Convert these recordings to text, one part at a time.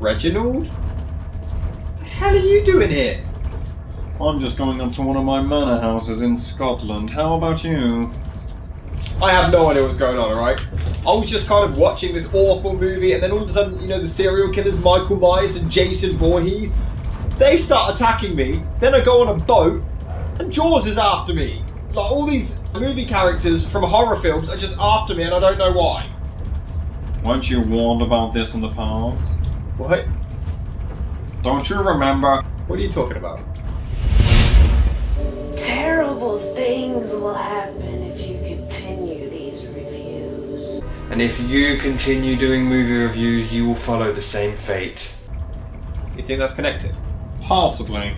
Reginald? What the hell are you doing here? I'm just going up to one of my manor houses in Scotland. How about you? I have no idea what's going on, alright? I was just kind of watching this awful movie, and then all of a sudden, the serial killers, Michael Myers and Jason Voorhees, they start attacking me. Then I go on a boat, and Jaws is after me. Like, all these movie characters from horror films are just after me, and I don't know why. Weren't you warned about this in the past? What? Don't you remember? What are you talking about? Terrible things will happen if you continue these reviews. And if you continue doing movie reviews, you will follow the same fate. You think that's connected? Possibly.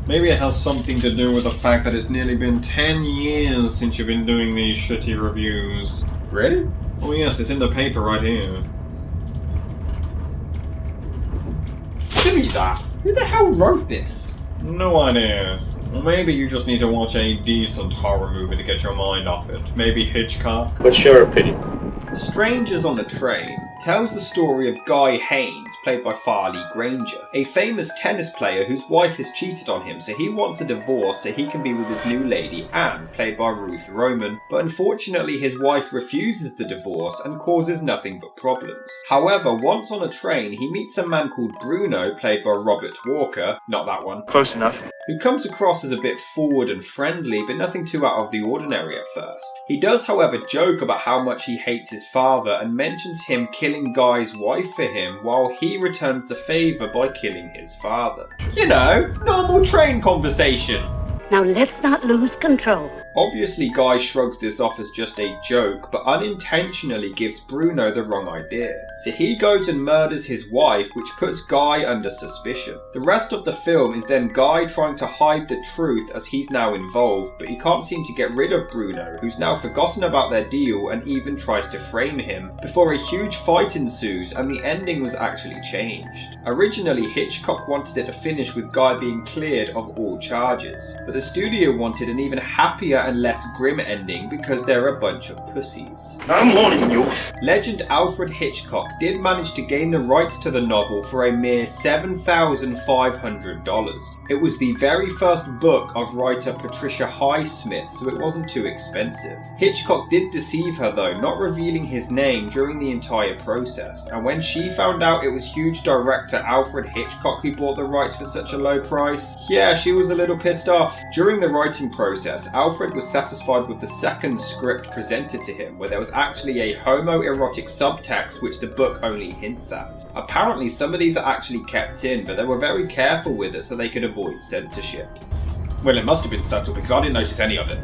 Maybe it has something to do with the fact that it's nearly been 10 years since you've been doing these shitty reviews. Really? Oh yes, it's in the paper right here. Give me that. Who the hell wrote this? No idea. Well, maybe you just need to watch a decent horror movie to get your mind off it. Maybe Hitchcock? What's your opinion? Strangers on the Train tells the story of Guy Haynes, played by Farley Granger, a famous tennis player whose wife has cheated on him, so he wants a divorce so he can be with his new lady, Anne, played by Ruth Roman, but unfortunately his wife refuses the divorce and causes nothing but problems. However, once on a train, he meets a man called Bruno, played by Robert Walker, not that one, Close enough. who comes across as a bit forward and friendly, but nothing too out of the ordinary at first. He does, however, joke about how much he hates his father and mentions him killing Guy's wife for him while he returns the favour by killing his father. You know, normal train conversation. Now let's not lose control. Obviously, Guy shrugs this off as just a joke, but unintentionally gives Bruno the wrong idea. So he goes and murders his wife, which puts Guy under suspicion. The rest of the film is then Guy trying to hide the truth as he's now involved, but he can't seem to get rid of Bruno, who's now forgotten about their deal and even tries to frame him, before a huge fight ensues and the ending was actually changed. Originally, Hitchcock wanted it to finish with Guy being cleared of all charges, but the studio wanted an even happier and less grim ending because they're a bunch of pussies. I'm warning you. Legend Alfred Hitchcock did manage to gain the rights to the novel for a mere $7,500. It was the very first book of writer Patricia Highsmith, so it wasn't too expensive. Hitchcock did deceive her though, not revealing his name during the entire process, and when she found out it was huge director Alfred Hitchcock who bought the rights for such a low price, yeah, she was a little pissed off. During the writing process, Alfred was satisfied with the second script presented to him, where there was actually a homoerotic subtext which the book only hints at. Apparently some of these are actually kept in, but they were very careful with it so they could avoid censorship. Well, it must have been subtle because I didn't notice any of it.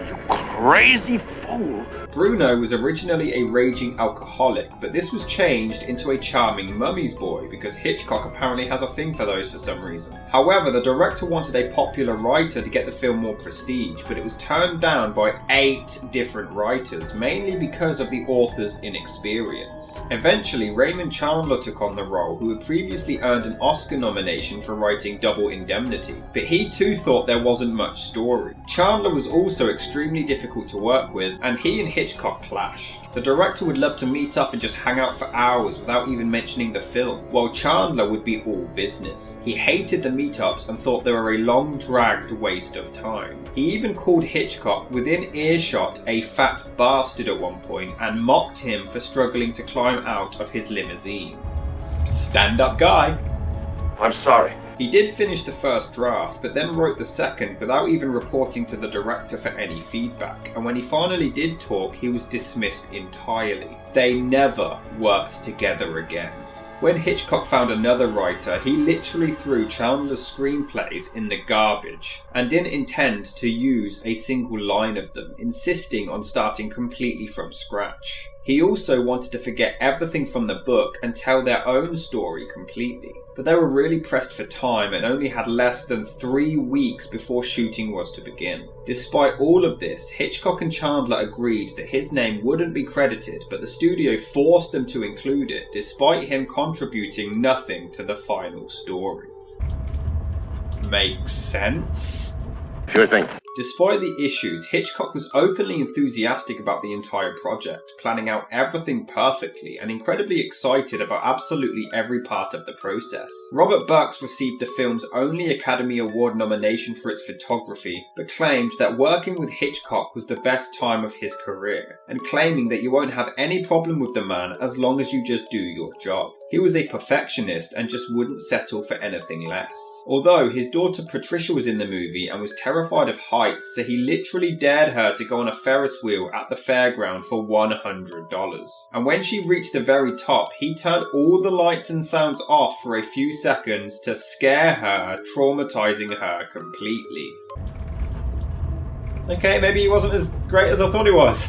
You crazy fool. Bruno was originally a raging alcoholic, but this was changed into a charming mummy's boy because Hitchcock apparently has a thing for those for some reason. However, the director wanted a popular writer to get the film more prestige, but it was turned down by 8 different writers, mainly because of the author's inexperience. Eventually, Raymond Chandler took on the role, who had previously earned an Oscar nomination for writing Double Indemnity, but he too thought there wasn't much story. Chandler was also extremely difficult to work with, and he and Hitchcock clashed. The director would love to meet up and just hang out for hours without even mentioning the film, while Chandler would be all business. He hated the meetups and thought they were a long dragged waste of time. He even called Hitchcock within earshot a fat bastard at one point and mocked him for struggling to climb out of his limousine. Stand up guy. I'm sorry. He did finish the first draft, but then wrote the second without even reporting to the director for any feedback, and when he finally did talk, he was dismissed entirely. They never worked together again. When Hitchcock found another writer, he literally threw Chandler's screenplays in the garbage, and didn't intend to use a single line of them, insisting on starting completely from scratch. He also wanted to forget everything from the book and tell their own story completely. But they were really pressed for time and only had less than 3 weeks before shooting was to begin. Despite all of this, Hitchcock and Chandler agreed that his name wouldn't be credited, but the studio forced them to include it, despite him contributing nothing to the final story. Makes sense? Sure thing. Despite the issues, Hitchcock was openly enthusiastic about the entire project, planning out everything perfectly and incredibly excited about absolutely every part of the process. Robert Burks received the film's only Academy Award nomination for its photography, but claimed that working with Hitchcock was the best time of his career, and claiming that you won't have any problem with the man as long as you just do your job. He was a perfectionist and just wouldn't settle for anything less. Although his daughter Patricia was in the movie and was terrified of heights, so he literally dared her to go on a Ferris wheel at the fairground for $100. And when she reached the very top, he turned all the lights and sounds off for a few seconds to scare her, traumatizing her completely. Okay, maybe he wasn't as great as I thought he was.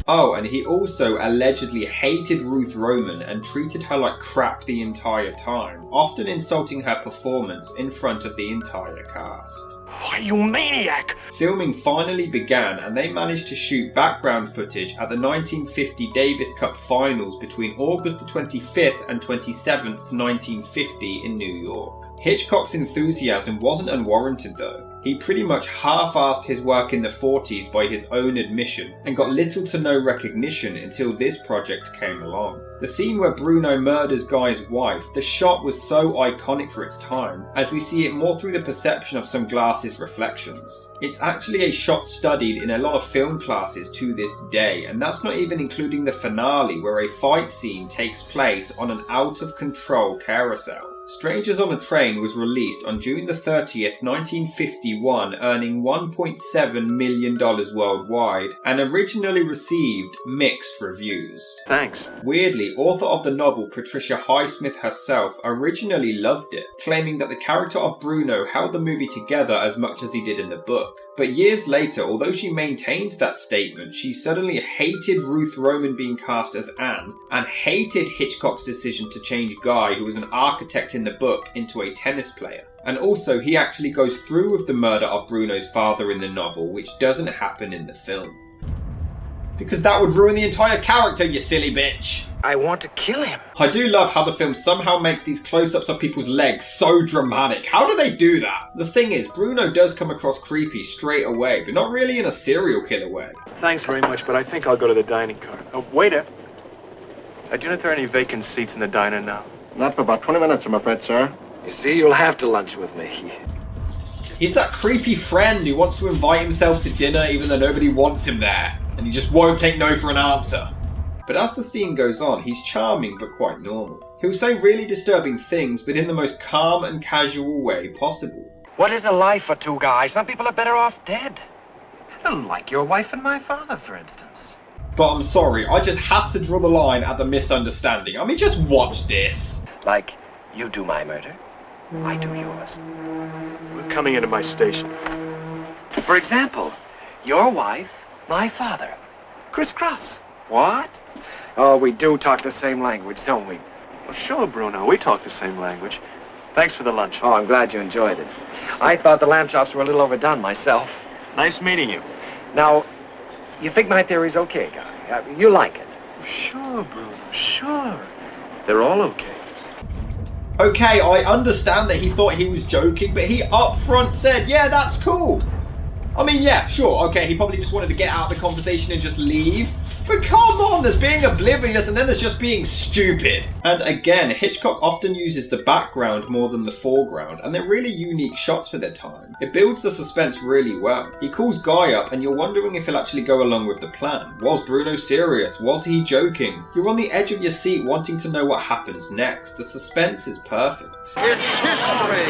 Oh, and he also allegedly hated Ruth Roman and treated her like crap the entire time, often insulting her performance in front of the entire cast. Why, you maniac! Filming finally began and they managed to shoot background footage at the 1950 Davis Cup Finals between August the 25th and 27th, 1950 in New York. Hitchcock's enthusiasm wasn't unwarranted though. He pretty much half-assed his work in the 40s by his own admission and got little to no recognition until this project came along. The scene where Bruno murders Guy's wife, the shot was so iconic for its time, as we see it more through the perception of some glasses reflections. It's actually a shot studied in a lot of film classes to this day, and that's not even including the finale where a fight scene takes place on an out-of-control carousel. Strangers on a Train was released on June the 30th, 1951, earning $1.7 million worldwide, and originally received mixed reviews. Thanks. Weirdly, author of the novel Patricia Highsmith herself originally loved it, claiming that the character of Bruno held the movie together as much as he did in the book. But years later, although she maintained that statement, she suddenly hated Ruth Roman being cast as Anne, and hated Hitchcock's decision to change Guy, who was an architect in the book, into a tennis player. And also, he actually goes through with the murder of Bruno's father in the novel, which doesn't happen in the film. Because that would ruin the entire character, you silly bitch. I want to kill him. I do love how the film somehow makes these close-ups of people's legs so dramatic. How do they do that? The thing is, Bruno does come across creepy straight away, but not really in a serial killer way. Thanks very much, but I think I'll go to the dining car. Oh, waiter. Do you know if there are any vacant seats in the diner now? Not for about 20 minutes, I'm afraid, sir. You see, you'll have to lunch with me. He's that creepy friend who wants to invite himself to dinner even though nobody wants him there, and he just won't take no for an answer. But as the scene goes on, he's charming but quite normal. He'll say really disturbing things, but in the most calm and casual way possible. What is a life for two guys? Some people are better off dead. Like your wife and my father, for instance. But I'm sorry, I just have to draw the line at the misunderstanding. I mean, just watch this. Like, you do my murder, I do yours. We're coming into my station. For example, your wife, my father. Crisscross. What? Oh, we do talk the same language, don't we? Well, sure, Bruno. We talk the same language. Thanks for the lunch. Oh, I'm glad you enjoyed it. I thought the lamb chops were a little overdone myself. Nice meeting you. Now, you think my theory's okay, Guy? You like it? Sure, Bruno. Sure. They're all okay. Okay, I understand that he thought he was joking, but he up front said, yeah, that's cool. I mean, yeah, sure, okay, he probably just wanted to get out of the conversation and just leave. But come on, there's being oblivious and then there's just being stupid. And again, Hitchcock often uses the background more than the foreground, and they're really unique shots for their time. It builds the suspense really well. He calls Guy up and you're wondering if he'll actually go along with the plan. Was Bruno serious? Was he joking? You're on the edge of your seat wanting to know what happens next. The suspense is perfect. It's history.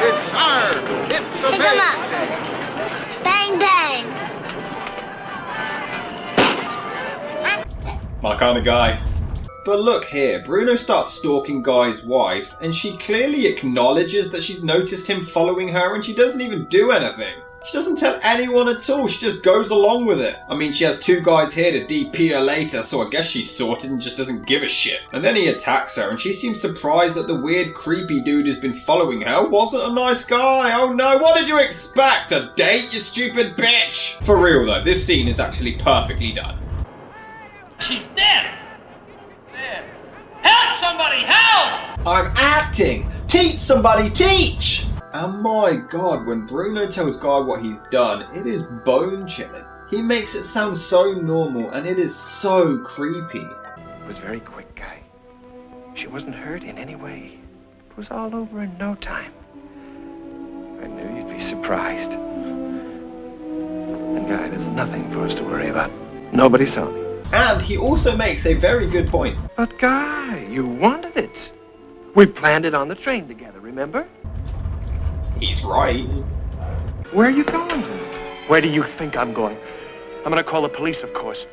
It's art. It's amazing. Pick 'em up. Bang, bang. My kind of guy. But look here, Bruno starts stalking Guy's wife, and she clearly acknowledges that she's noticed him following her, and she doesn't even do anything. She doesn't tell anyone at all, she just goes along with it. I mean, she has two guys here to DP her later, so I guess she's sorted and just doesn't give a shit. And then he attacks her, and she seems surprised that the weird creepy dude who's been following her wasn't a nice guy. Oh no, what did you expect? A date, you stupid bitch? For real though, this scene is actually perfectly done. She's dead! Dead. Help somebody, help! I'm acting! Teach somebody, teach! And my god, when Bruno tells Guy what he's done, it is bone-chilling. He makes it sound so normal, and it is so creepy. It was very quick, Guy. She wasn't hurt in any way. It was all over in no time. I knew you'd be surprised. And Guy, there's nothing for us to worry about. Nobody saw me. And he also makes a very good point. But Guy, you wanted it. We planned it on the train together, remember? He's right. Where are you going? Where do you think I'm going? I'm gonna call the police, of course.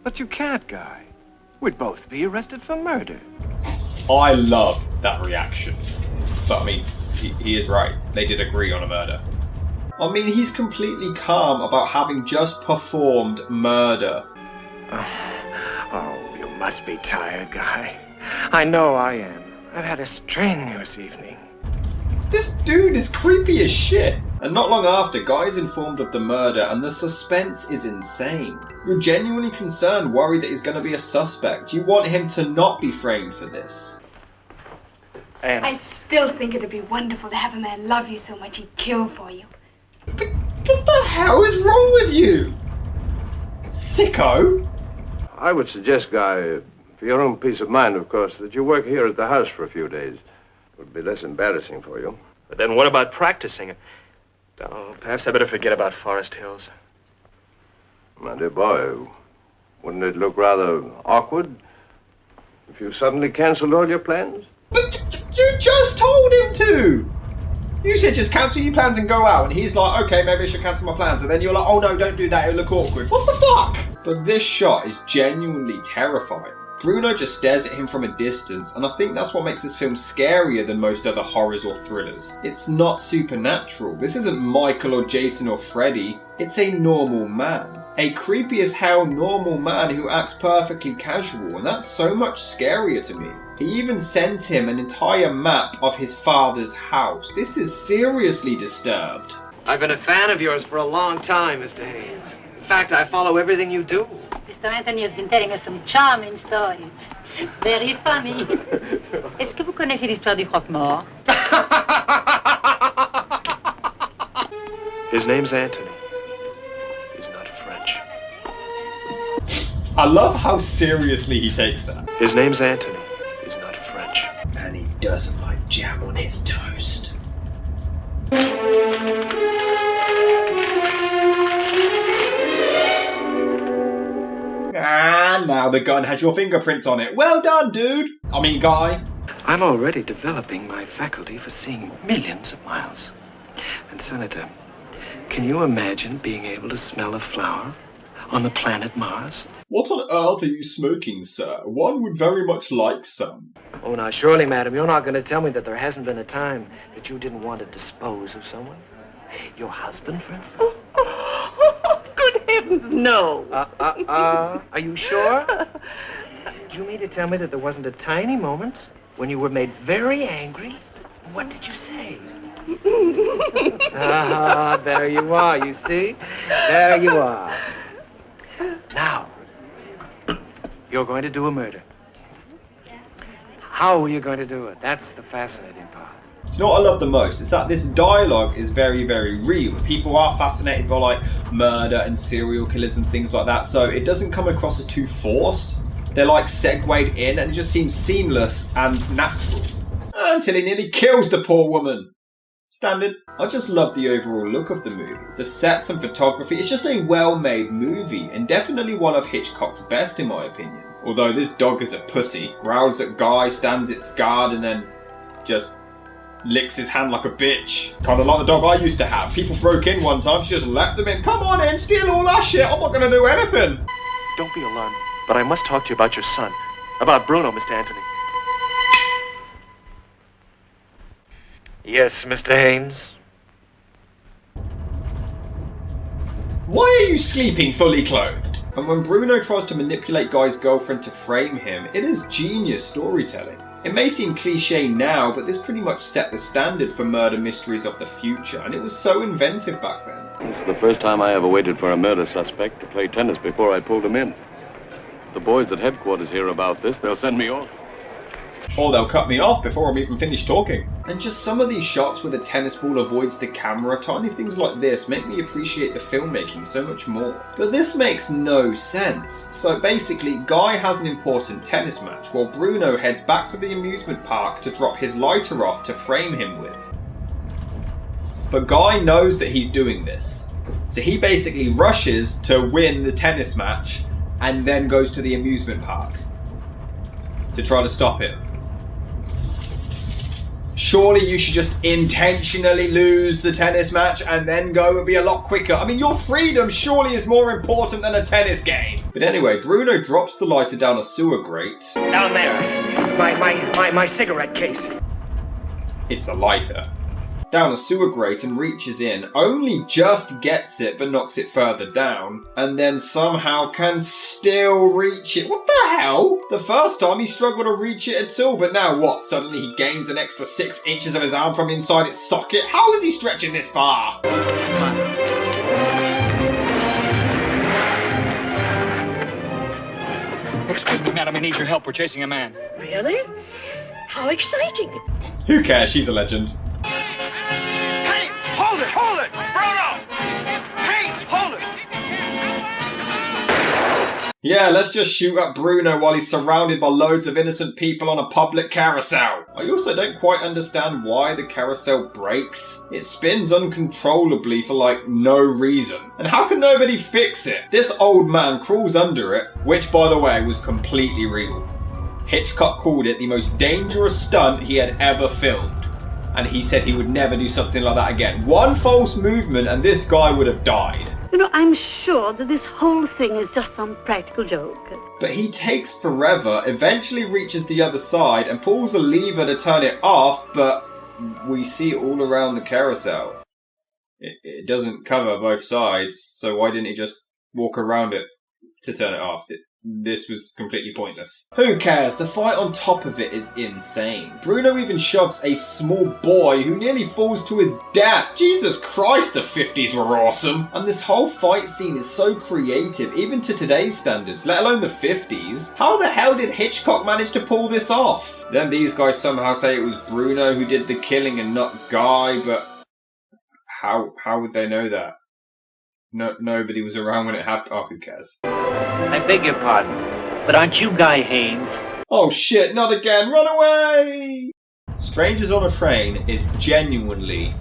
But you can't, Guy. We'd both be arrested for murder. I love that reaction. But I mean, he is right. They did agree on a murder. I mean, he's completely calm about having just performed murder. Oh, you must be tired, Guy. I know I am. I've had a strenuous evening. This dude is creepy as shit. And not long after, Guy is informed of the murder, and the suspense is insane. You're genuinely concerned, worried that he's going to be a suspect. You want him to not be framed for this. Anna. I still think it'd be wonderful to have a man love you so much he'd kill for you. But what the hell is wrong with you? Sicko? I would suggest, Guy, for your own peace of mind, of course, that you work here at the house for a few days. It would be less embarrassing for you. But then what about practicing? Oh, perhaps I better forget about Forest Hills. My dear boy, wouldn't it look rather awkward if you suddenly canceled all your plans? But you just told him to! You said just cancel your plans and go out, and he's like, okay, maybe I should cancel my plans. And then you're like, oh no, don't do that, it'll look awkward. What the fuck? But this shot is genuinely terrifying. Bruno just stares at him from a distance, and I think that's what makes this film scarier than most other horrors or thrillers. It's not supernatural. This isn't Michael or Jason or Freddy. It's a normal man. A creepy as hell normal man who acts perfectly casual, and that's so much scarier to me. He even sends him an entire map of his father's house. This is seriously disturbed. I've been a fan of yours for a long time, Mr. Haynes. In fact, I follow everything you do. Mr. Anthony has been telling us some charming stories. Very funny. Est-ce que vous connaissez l'histoire du croque-mort? His name's Anthony. He's not French. I love how seriously he takes that. His name's Anthony. He's not French. And he doesn't like jam on his toast. And now the gun has your fingerprints on it. Well done, dude. I mean, Guy. I'm already developing my faculty for seeing millions of miles. And Senator, can you imagine being able to smell a flower on the planet Mars? What on earth are you smoking, sir? One would very much like some. Oh, now surely, madam, you're not going to tell me that there hasn't been a time that you didn't want to dispose of someone? Your husband, for instance? Good heavens, no. Are you sure? Do you mean to tell me that there wasn't a tiny moment when you were made very angry? What did you say? There you are, you see? There you are. Now, you're going to do a murder. How are you going to do it? That's the fascinating part. Do you know what I love the most? It's that this dialogue is very, very real. People are fascinated by like murder and serial killers and things like that, so it doesn't come across as too forced. They're like segued in, and it just seems seamless and natural. Until he nearly kills the poor woman. Standard. I just love the overall look of the movie. The sets and photography, it's just a well-made movie, and definitely one of Hitchcock's best in my opinion. Although this dog is a pussy, growls at Guy, stands its guard, and then just licks his hand like a bitch. Kind of like the dog I used to have. People broke in one time, she just let them in. Come on in, steal all our shit, I'm not gonna do anything. Don't be alarmed, but I must talk to you about your son. About Bruno, Mr. Anthony. Yes, Mr. Haynes? Why are you sleeping fully clothed? And when Bruno tries to manipulate Guy's girlfriend to frame him, it is genius storytelling. It may seem cliche now, but this pretty much set the standard for murder mysteries of the future, and it was so inventive back then. This is the first time I ever waited for a murder suspect to play tennis before I pulled him in. If the boys at headquarters hear about this, they'll send me off. Or they'll cut me off before I'm even finished talking. And just some of these shots where the tennis ball avoids the camera, tiny things like this make me appreciate the filmmaking so much more. But this makes no sense. So basically, Guy has an important tennis match while Bruno heads back to the amusement park to drop his lighter off to frame him with. But Guy knows that he's doing this. So he basically rushes to win the tennis match and then goes to the amusement park to try to stop him. Surely you should just intentionally lose the tennis match and then go. It would be a lot quicker. I mean, your freedom surely is more important than a tennis game. But anyway, Bruno drops the lighter down a sewer grate. Down there. My cigarette case. It's a lighter. Down a sewer grate and reaches in, only just gets it but knocks it further down, and then somehow can still reach it. What the hell? The first time he struggled to reach it at all, but now what? Suddenly he gains an extra 6 inches of his arm from inside its socket? How is he stretching this far? Excuse me, madam, I need your help. We're chasing a man. Really? How exciting. Who cares? She's a legend. Hold it! Hold it! Bruno! Hey, hold it! Yeah, let's just shoot at Bruno while he's surrounded by loads of innocent people on a public carousel. I also don't quite understand why the carousel breaks. It spins uncontrollably for like no reason. And how can nobody fix it? This old man crawls under it, which by the way was completely real. Hitchcock called it the most dangerous stunt he had ever filmed. And he said he would never do something like that again. One false movement and this guy would have died. You know, I'm sure that this whole thing is just some practical joke. But he takes forever, eventually reaches the other side and pulls a lever to turn it off, but we see it all around the carousel. It doesn't cover both sides, so why didn't he just walk around it to turn it off? This was completely pointless. Who cares? The fight on top of it is insane. Bruno even shoves a small boy who nearly falls to his death. Jesus Christ, the 50s were awesome. And this whole fight scene is so creative, even to today's standards, let alone the 50s. How the hell did Hitchcock manage to pull this off? Then these guys somehow say it was Bruno who did the killing and not Guy, but how would they know that? Nobody was around when it happened. Oh, who cares? I beg your pardon, but aren't you Guy Haines? Oh shit, not again, run away! Strangers on a Train is genuinely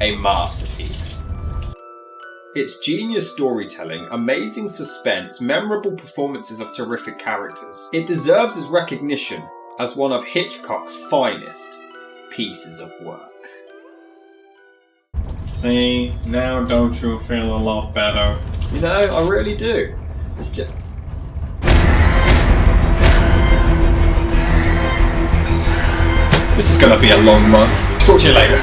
a masterpiece. It's genius storytelling, amazing suspense, memorable performances of terrific characters. It deserves its recognition as one of Hitchcock's finest pieces of work. See, now don't you feel a lot better? You know, I really do. It's just... This is gonna be a long month. Talk to you later.